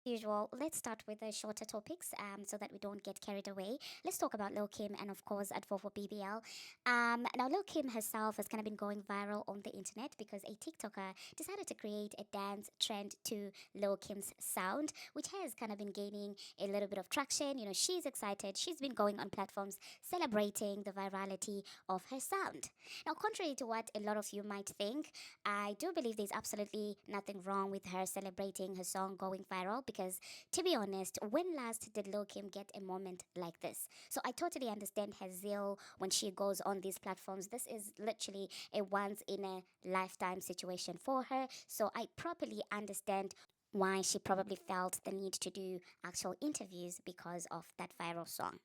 Usual, let's start with the shorter topics so that we don't get carried away. Let's talk about Lil Kim and, of course, Advovo BBL. Now, Lil Kim herself has kind of been going viral on the internet because a TikToker decided to create a dance trend to Lil Kim's sound, which has kind of been gaining a little bit of traction. She's excited. She's been going on platforms celebrating the virality of her sound. Now, contrary to what a lot of you might think, I do believe there's absolutely nothing wrong with her celebrating her song going viral because, to be honest, when last did Lil Kim get a moment like this? So I totally understand her zeal when she goes on these platforms. This is literally a once in a lifetime situation for her. So I properly understand why she probably felt the need to do actual interviews because of that viral song.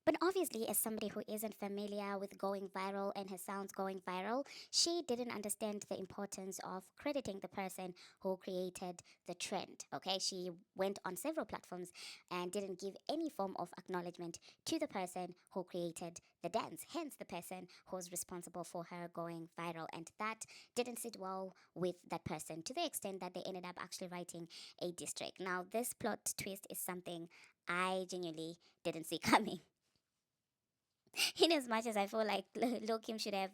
But obviously, as somebody who isn't familiar with going viral and her sounds going viral, she didn't understand the importance of crediting the person who created the trend. Okay, she went on several platforms and didn't give any form of acknowledgement to the person who created the dance, hence, the person who's responsible for her going viral. And that didn't sit well with that person to the extent that they ended up actually writing a diss track. Now, this plot twist is something I genuinely didn't see coming. In as much as I feel like Lil Kim should have,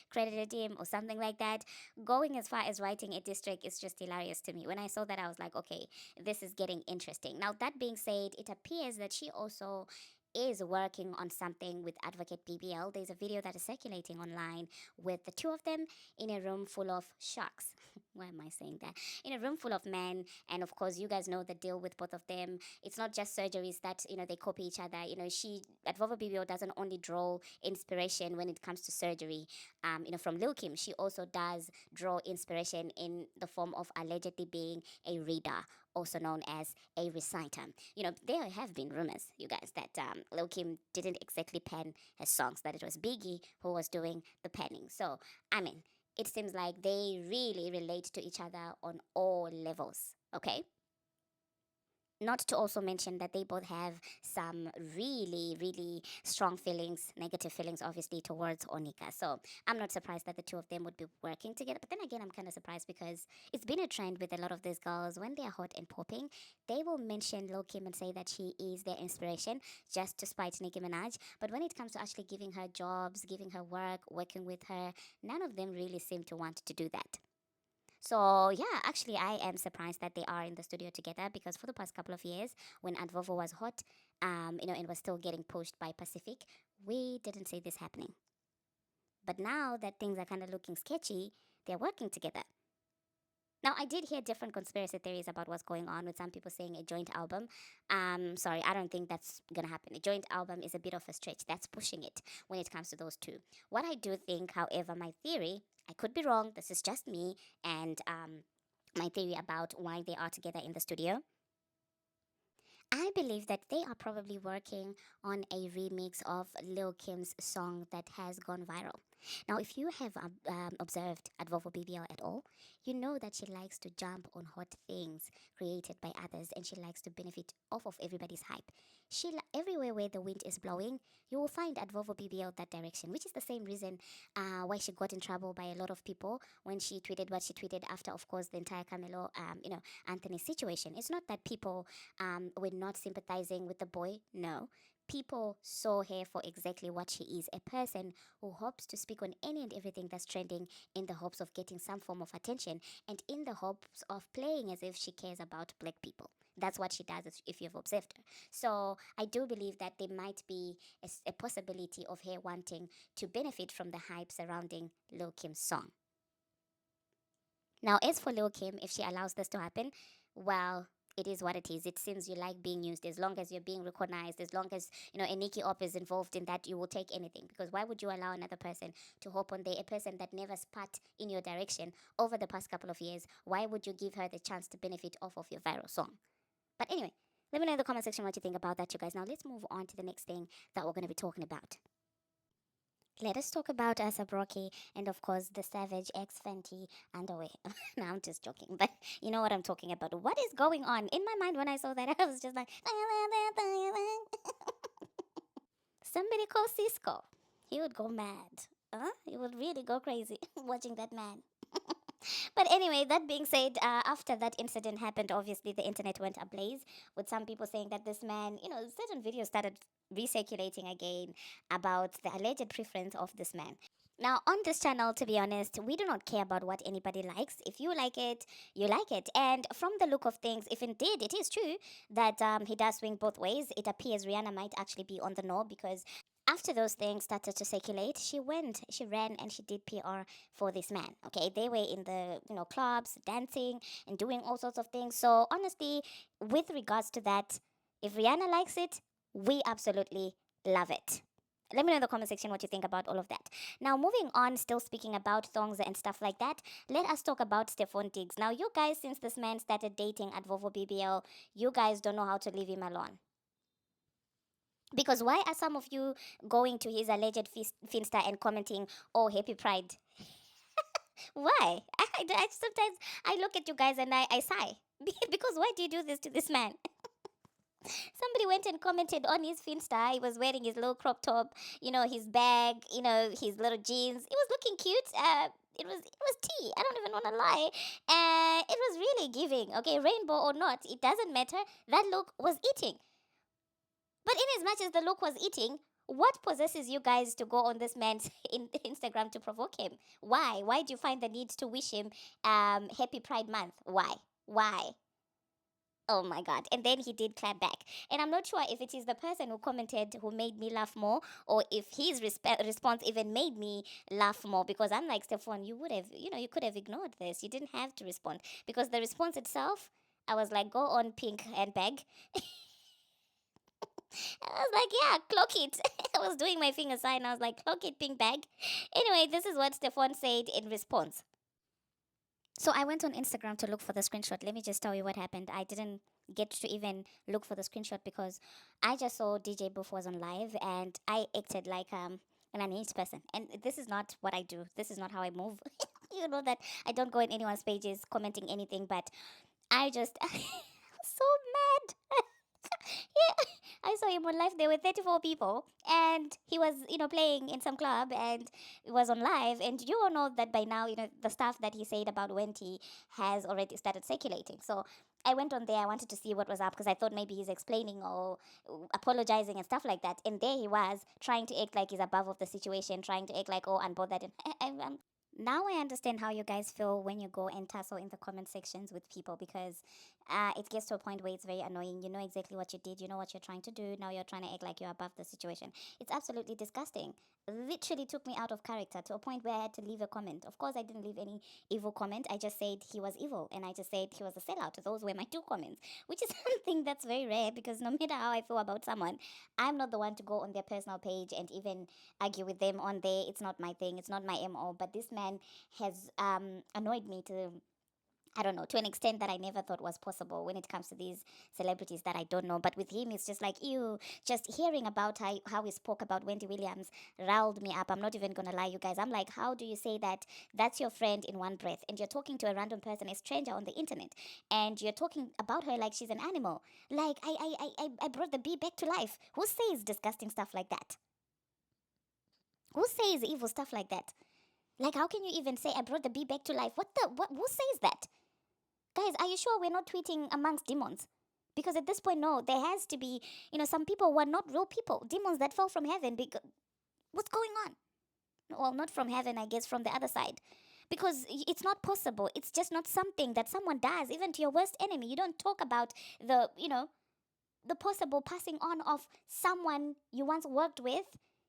credited him or something like that, going as far as writing a district is just hilarious to me. When I saw that, I was like, okay, this is getting interesting. Now, that being said, it appears that she also is working on something with Advocate BBL. There's a video that is circulating online with the two of them in a room full of sharks. Why am I saying that? In a room full of men, and of course, you guys know the deal with both of them. It's not just surgeries that they copy each other. She Advova BBL doesn't only draw inspiration when it comes to surgery. From Lil Kim, she also does draw inspiration in the form of allegedly being a reader, also known as a reciter. There have been rumors, you guys, that Lil Kim didn't exactly pen her songs, that it was Biggie who was doing the penning. So, I mean, it seems like they really relate to each other on all levels, okay? Not to also mention that they both have some really, really strong feelings, negative feelings, obviously, towards Onika. So I'm not surprised that the two of them would be working together. But then again, I'm kind of surprised because it's been a trend with a lot of these girls. When they are hot and popping, they will mention Lil Kim and say that she is their inspiration just to spite Nicki Minaj. But when it comes to actually giving her jobs, giving her work, working with her, none of them really seem to want to do that. So yeah, actually, I am surprised that they are in the studio together because for the past couple of years, when Advovo was hot, and was still getting pushed by Pacific, we didn't see this happening. But now that things are kind of looking sketchy, they're working together. Now, I did hear different conspiracy theories about what's going on, with some people saying a joint album. Sorry, I don't think that's gonna happen. A joint album is a bit of a stretch. That's pushing it when it comes to those two. What I do think, however, my theory, I could be wrong. This is just me and my theory about why they are together in the studio. I believe that they are probably working on a remix of Lil Kim's song that has gone viral. Now, if you have observed Advovo BBL at all, you know that she likes to jump on hot things created by others, and she likes to benefit off of everybody's hype. Everywhere where the wind is blowing, you will find Advovo BBL that direction, which is the same reason why she got in trouble by a lot of people when she tweeted what she tweeted after, of course, the entire Camelo, Anthony situation. It's not that people were not sympathizing with the boy. No. People saw her for exactly what she is, a person who hopes to speak on any and everything that's trending in the hopes of getting some form of attention and in the hopes of playing as if she cares about black people. That's what she does if you've observed her. So I do believe that there might be a possibility of her wanting to benefit from the hype surrounding Lil Kim's song. Now, as for Lil Kim, if she allows this to happen, well, it is what it is. It seems you like being used. As long as you're being recognized, as long as a Nicki Op is involved in that, you will take anything. Because why would you allow another person to hop on there, a person that never spat in your direction over the past couple of years? Why would you give her the chance to benefit off of your viral song? But anyway, let me know in the comment section what you think about that, you guys. Now let's move on to the next thing that we're going to be talking about. Let us talk about Asabroki and, of course, the Savage X Fenty underwear. No, I'm just joking, but you know what I'm talking about. What is going on? In my mind, when I saw that, I was just like, somebody call Cisco. He would go mad. He would really go crazy watching that man. But anyway, that being said, after that incident happened, obviously the internet went ablaze with some people saying that this man, certain videos started recirculating again about the alleged preference of this man. Now, on this channel, to be honest, we do not care about what anybody likes. If you like it, you like it. And from the look of things, if indeed it is true that he does swing both ways, it appears Rihanna might actually be on the know because after those things started to circulate, she ran, and she did PR for this man. Okay, they were in the clubs, dancing and doing all sorts of things. So honestly, with regards to that, if Rihanna likes it, we absolutely love it. Let me know in the comment section what you think about all of that. Now, moving on, still speaking about thongs and stuff like that, let us talk about Stephon Diggs. Now, you guys, since this man started dating at Vovo BBL, you guys don't know how to leave him alone. Because why are some of you going to his alleged Finsta and commenting, "Oh, happy Pride"? Why? Sometimes I look at you guys and I sigh. Because why do you do this to this man? Somebody went and commented on his Finsta. He was wearing his little crop top, his bag, his little jeans. It was looking cute. It was tea. I don't even want to lie. It was really giving. Okay, rainbow or not, it doesn't matter. That look was eating. But in as much as the look was eating, what possesses you guys to go on this man's Instagram to provoke him? Why? Why do you find the need to wish him happy Pride Month? Why? Why? Oh my god. And then he did clap back. And I'm not sure if it is the person who commented who made me laugh more, or if his response even made me laugh more, because I'm like, Stephon, you would have, you could have ignored this. You didn't have to respond, because the response itself, I was like, go on, pink handbag. I was like, yeah, clock it. I was doing my finger sign. I was like, clock it, pink bag. Anyway, this is what Stephon said in response. So I went on Instagram to look for the screenshot. Let me just tell you what happened. I didn't get to even look for the screenshot because I just saw DJ Boof was on live, and I acted like an unhinged person. And this is not what I do. This is not how I move. You know that I don't go in anyone's pages commenting anything, but I just I was so mad. Yeah, I saw him on live. There were 34 people, and he was, playing in some club, and it was on live. And you all know that by now, the stuff that he said about Wendy has already started circulating. So I went on there. I wanted to see what was up because I thought maybe he's explaining or apologizing and stuff like that. And there he was trying to act like he's above of the situation, trying to act like, oh, unbothered. And now I understand how you guys feel when you go and tussle in the comment sections with people, because it gets to a point where it's very annoying. You know exactly what you did, you know what you're trying to do. Now you're trying to act like you're above the situation. It's absolutely disgusting. Literally took me out of character to a point where I had to leave a comment. Of course, I didn't leave any evil comment. I just said he was evil, and I just said he was a sellout. Those were my two comments, which is something that's very rare, because no matter how I feel about someone, I'm not the one to go on their personal page and even argue with them on there. It's not my thing. It's not my MO. But this man has annoyed me to, I don't know, to an extent that I never thought was possible when it comes to these celebrities that I don't know. But with him, it's just like, ew, just hearing about how he spoke about Wendy Williams riled me up. I'm not even going to lie, you guys. I'm like, how do you say that that's your friend in one breath, and you're talking to a random person, a stranger on the internet, and you're talking about her like she's an animal? Like, I brought the bee back to life. Who says disgusting stuff like that? Who says evil stuff like that? Like, how can you even say I brought the bee back to life? What? Who says that? Guys, are you sure we're not tweeting amongst demons? Because at this point, no, there has to be, some people who are not real people, demons that fell from heaven. Because what's going on? Well, not from heaven, I guess, from the other side. Because it's not possible. It's just not something that someone does, even to your worst enemy. You don't talk about the possible passing on of someone you once worked with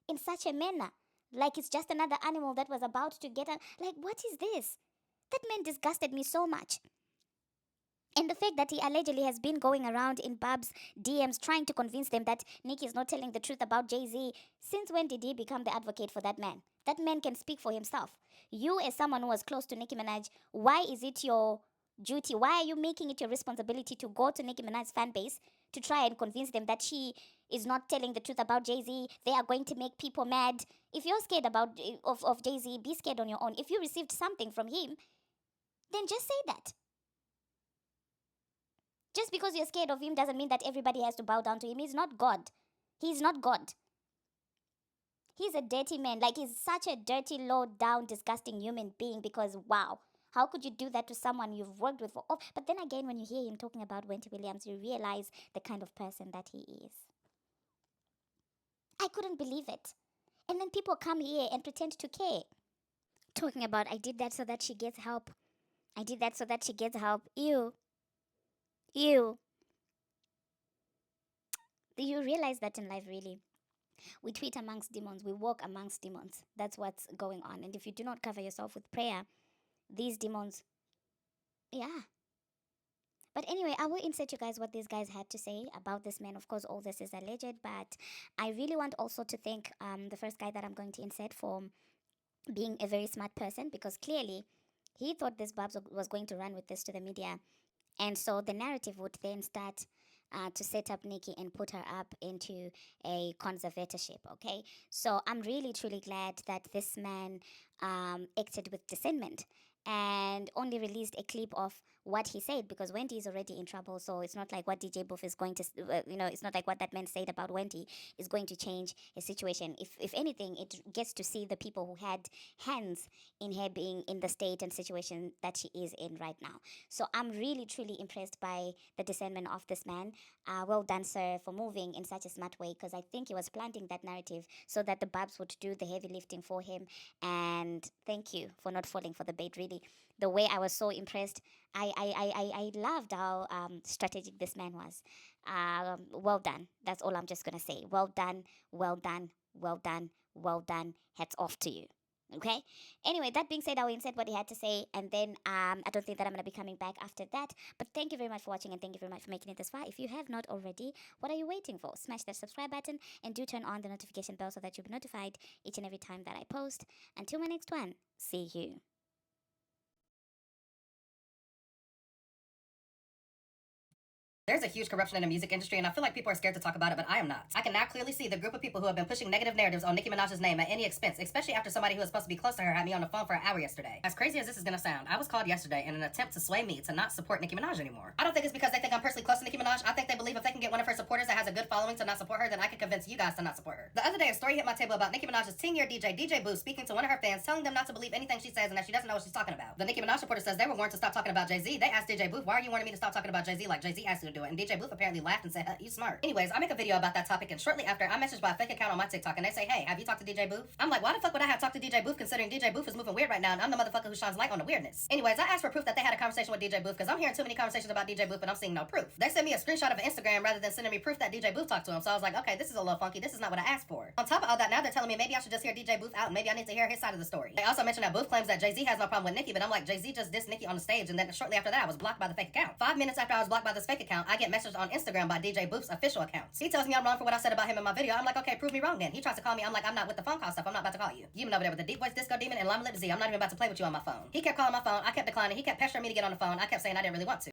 in such a manner. Like it's just another animal that was about to get a. Like, what is this? That man disgusted me so much. And the fact that he allegedly has been going around in Bab's DMs trying to convince them that Nicki is not telling the truth about Jay-Z. Since when did he become the advocate for that man? That man can speak for himself. You, as someone who was close to Nicki Minaj, why is it your duty? Why are you making it your responsibility to go to Nicki Minaj's fan base to try and convince them that she is not telling the truth about Jay-Z? They are going to make people mad. If you're scared of Jay-Z, be scared on your own. If you received something from him, then just say that. Just because you're scared of him doesn't mean that everybody has to bow down to him. He's not God. He's not God. He's a dirty man. Like, he's such a dirty, low down, disgusting human being, because, wow. How could you do that to someone you've worked with for all? But then again, when you hear him talking about Wendy Williams, you realize the kind of person that he is. I couldn't believe it. And then people come here and pretend to care. Talking about, I did that so that she gets help. I did that so that she gets help. Ew. Ew. Do you realize that in life, really? We tweet amongst demons, we walk amongst demons. That's what's going on. And if you do not cover yourself with prayer, these demons, yeah. But anyway, I will insert you guys what these guys had to say about this man. Of course, all this is alleged, but I really want also to thank the first guy that I'm going to insert for being a very smart person, because clearly he thought this Babs was going to run with this to the media. And so the narrative would then start to set up Nicki and put her up into a conservatorship. Okay, so I'm really truly glad that this man acted with discernment and only released a clip of what he said, because Wendy is already in trouble. So it's not like what DJ Boof is going to, it's not like what that man said about Wendy is going to change his situation. If anything, it gets to see the people who had hands in her being in the state and situation that she is in right now. So I'm really truly impressed by the discernment of this man. Well done, sir, for moving in such a smart way, because I think he was planting that narrative so that the Babs would do the heavy lifting for him. And thank you for not falling for the bait, really. The way I was so impressed, I loved how strategic this man was. Well done. That's all I'm just going to say. Well done, well done, well done, well done. Hats off to you. Okay. Anyway, that being said, I will insert what he had to say, and then I don't think that I'm gonna be coming back after that. But thank you very much for watching, and thank you very much for making it this far. If you have not already, what are you waiting for? Smash that subscribe button and do turn on the notification bell so that you'll be notified each and every time that I post. Until my next one, see you. There's a huge corruption in the music industry, and I feel like people are scared to talk about it, but I am not. I can now clearly see the group of people who have been pushing negative narratives on Nicki Minaj's name at any expense, especially after somebody who was supposed to be close to her had me on the phone for an hour yesterday. As crazy as this is gonna sound, I was called yesterday in an attempt to sway me to not support Nicki Minaj anymore. I don't think it's because they think I'm personally close to Nicki Minaj. I think they believe if they can get one of her supporters that has a good following to not support her, then I can convince you guys to not support her. The other day, a story hit my table about Nicki Minaj's 10-year DJ Boof, speaking to one of her fans, telling them not to believe anything she says and that she doesn't know what she's talking about. The Nicki Minaj supporter says they were warned to stop talking about Jay-Z. They asked DJ Boof, why are you warning me to stop talking about Jay-Z like Jay-Z asked you to do it? And DJ Boof apparently laughed and said, you smart. Anyways, I make a video about that topic, and shortly after, I'm messaged by a fake account on my TikTok, and they say, hey, have you talked to DJ Boof? I'm like, why the fuck would I have talked to DJ Boof, considering DJ Boof is moving weird right now, and I'm the motherfucker who shines light on the weirdness. Anyways, I asked for proof that they had a conversation with DJ Boof, because I'm hearing too many conversations about DJ Boof, and I'm seeing no proof. They sent me a screenshot of an Instagram rather than sending me proof that DJ Boof talked to him, so I was like, okay, this is a little funky, this is not what I asked for. On top of all that, now they're telling me maybe I should just hear DJ Boof out, and maybe I need to hear his side of the story. They also mentioned that Boof claims that Jay-Z has no problem with Nicki, but I'm like, Jay-Z just dissed Nicki on the stage, and then shortly after that, I was blocked by the fake account. 5 minutes after I was blocked by this fake account, I get messaged on Instagram by DJ Boof's official account. He tells me I'm wrong for what I said about him in my video. I'm like, okay, prove me wrong then. He tries to call me. I'm like, I'm not with the phone call stuff. I'm not about to call you. You been over there with the deep voice disco demon and Lama Lip Z. I'm not even about to play with you on my phone. He kept calling my phone. I kept declining. He kept pestering me to get on the phone. I kept saying I didn't really want to.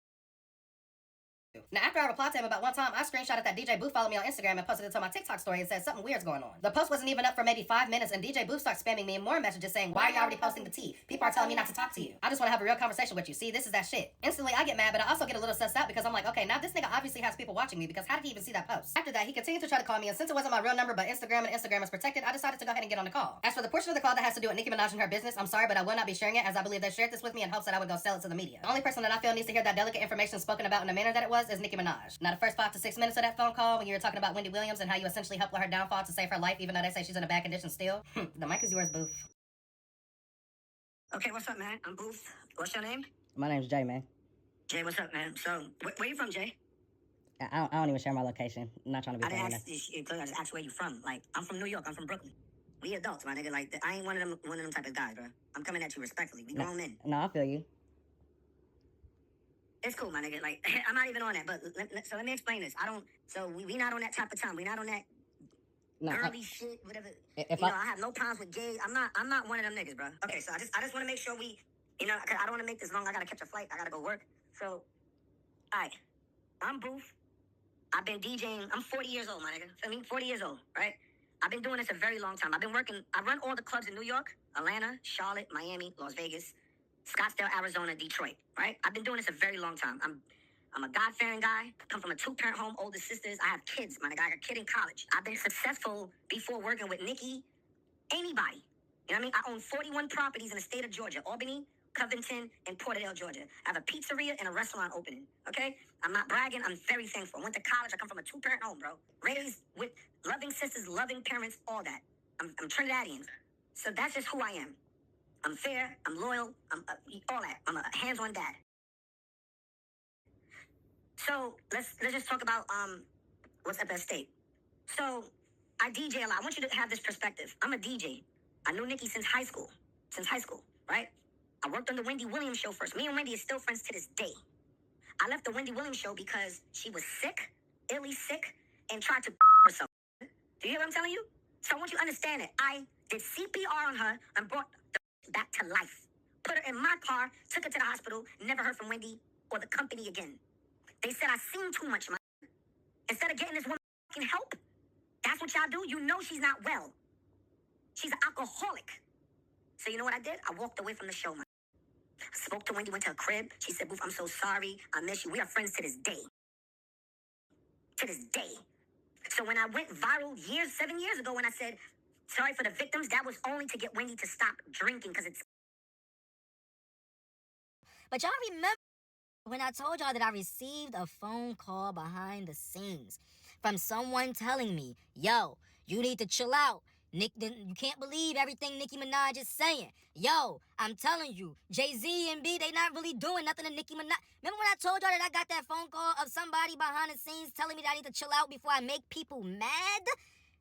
Now, after I replied to him about one time, I screenshotted that DJ Boof followed me on Instagram and posted it to my TikTok story and said something weird's going on. The post wasn't even up for maybe 5 minutes, and DJ Boof starts spamming me more messages saying, why are you already posting the tea? People are telling me not to talk to you. I just want to have a real conversation with you. See, this is that shit. Instantly, I get mad, but I also get a little sussed out because I'm like, okay, now this nigga obviously has people watching me, because how did he even see that post? After that, he continued to try to call me, and since it wasn't my real number, but Instagram is protected, I decided to go ahead and get on the call. As for the portion of the call that has to do with Nicki Minaj and her business, I'm sorry, but I will not be sharing it, as I believe they shared this with me in hopes that I would go sell it to the media. The only person that I feel needs to hear that delicate information spoken about in the manner that it was is Nicki Minaj. Now, the first 5 to 6 minutes of that phone call, when you were talking about Wendy Williams and how you essentially helped her downfall to save her life, even though they say she's in a bad condition still, the mic is yours, Boof. Okay, what's up, man? I'm Boof. What's your name? My name's Jay, man. Jay, what's up, man? So, where you from, Jay? I don't even share my location. I'm not trying to be I didn't famous. ask you, I just asked where you from. Like, I'm from New York. I'm from Brooklyn. We adults, my nigga. Like, I ain't one of them type of guys, bro. I'm coming at you respectfully. We grown men. No, I feel you. It's cool, my nigga. Like, I'm not even on that. But so let me explain this. So we not on that type of time. We not on that girly shit, whatever. I have no problems with gay. I'm not one of them niggas, bro. Okay, so I just want to make sure we, cause I don't want to make this long. I gotta catch a flight. I gotta go work. So, alright, I'm Boof. I've been DJing. I'm 40 years old, my nigga. I mean, 40 years old, right? I've been doing this a very long time. I run all the clubs in New York, Atlanta, Charlotte, Miami, Las Vegas, Scottsdale, Arizona, Detroit, right? I've been doing this a very long time. I'm a God-fearing guy. I come from a 2-parent home, older sisters. I have kids, my nigga. I got a kid in college. I've been successful before working with Nicki, anybody. You know what I mean? I own 41 properties in the state of Georgia, Albany, Covington, and Porterdale, Georgia. I have a pizzeria and a restaurant opening. Okay? I'm not bragging. I'm very thankful. I went to college. I come from a 2-parent home, bro. Raised with loving sisters, loving parents, all that. I'm Trinidadian. So that's just who I am. I'm fair. I'm loyal. I'm all that. I'm a hands-on dad. So let's just talk about what's up at stake. So I DJ a lot. I want you to have this perspective. I'm a DJ. I knew Nicki since high school. Right? I worked on the Wendy Williams show first. Me and Wendy is still friends to this day. I left the Wendy Williams show because she was sick, illy sick, and tried to herself. Do you hear what I'm telling you? So I want you to understand it. I did CPR on her and brought the back to life. Put her in my car, took her to the hospital, never heard from Wendy or the company again. They said I seen too much, man. Instead of getting this woman help, that's what y'all do. You know she's not well. She's an alcoholic. So you know what I did? I walked away from the show, man. I spoke to Wendy, went to her crib. She said, Boof, I'm so sorry. I miss you. We are friends to this day. To this day. So when I went viral 7 years ago, when I said, sorry for the victims, that was only to get Wendy to stop drinking because it's... But y'all remember when I told y'all that I received a phone call behind the scenes from someone telling me, yo, you need to chill out. Nick, you can't believe everything Nicki Minaj is saying. Yo, I'm telling you, Jay-Z and B, they not really doing nothing to Nicki Minaj. Remember when I told y'all that I got that phone call of somebody behind the scenes telling me that I need to chill out before I make people mad?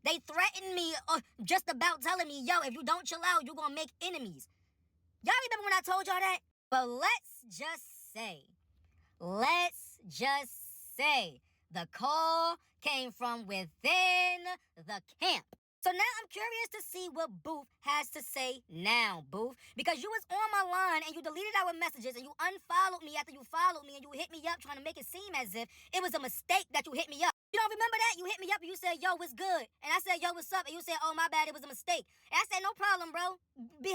They threatened me just about telling me, yo, if you don't chill out, you're gonna make enemies. Y'all remember when I told y'all that? But let's just say, the call came from within the camp. So now I'm curious to see what Boof has to say now, Boof. Because you was on my line and you deleted our messages and you unfollowed me after you followed me and you hit me up trying to make it seem as if it was a mistake that you hit me up. You don't remember that? You hit me up and you said, yo, what's good? And I said, yo, what's up? And you said, oh, my bad, it was a mistake. And I said, no problem, bro.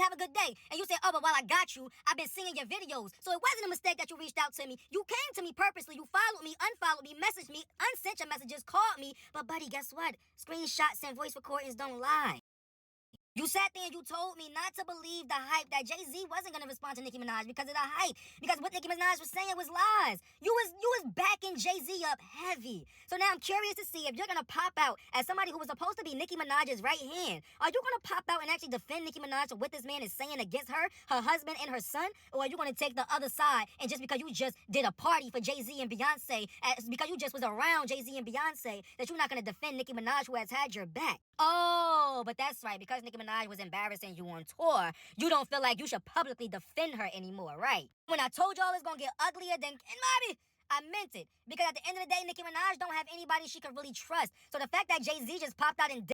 Have a good day. And you said, oh, but while I got you, I've been seeing your videos. So it wasn't a mistake that you reached out to me. You came to me purposely. You followed me, unfollowed me, messaged me, unsent your messages, called me. But, buddy, guess what? Screenshots and voice recordings don't lie. You sat there and you told me not to believe the hype that Jay-Z wasn't going to respond to Nicki Minaj because of the hype. Because what Nicki Minaj was saying was lies. You was backing Jay-Z up heavy. So now I'm curious to see if you're going to pop out as somebody who was supposed to be Nicki Minaj's right hand. Are you going to pop out and actually defend Nicki Minaj for what this man is saying against her husband, and her son? Or are you going to take the other side and just because you just did a party for Jay-Z and Beyonce, because you just was around Jay-Z and Beyonce, that you're not going to defend Nicki Minaj who has had your back? Oh, but that's right. Because Nicki Minaj was embarrassing you on tour, you don't feel like you should publicly defend her anymore, right? When I told y'all it's gonna get uglier, then, and mommy, I meant it. Because at the end of the day, Nicki Minaj don't have anybody she could really trust. So the fact that Jay-Z just popped out and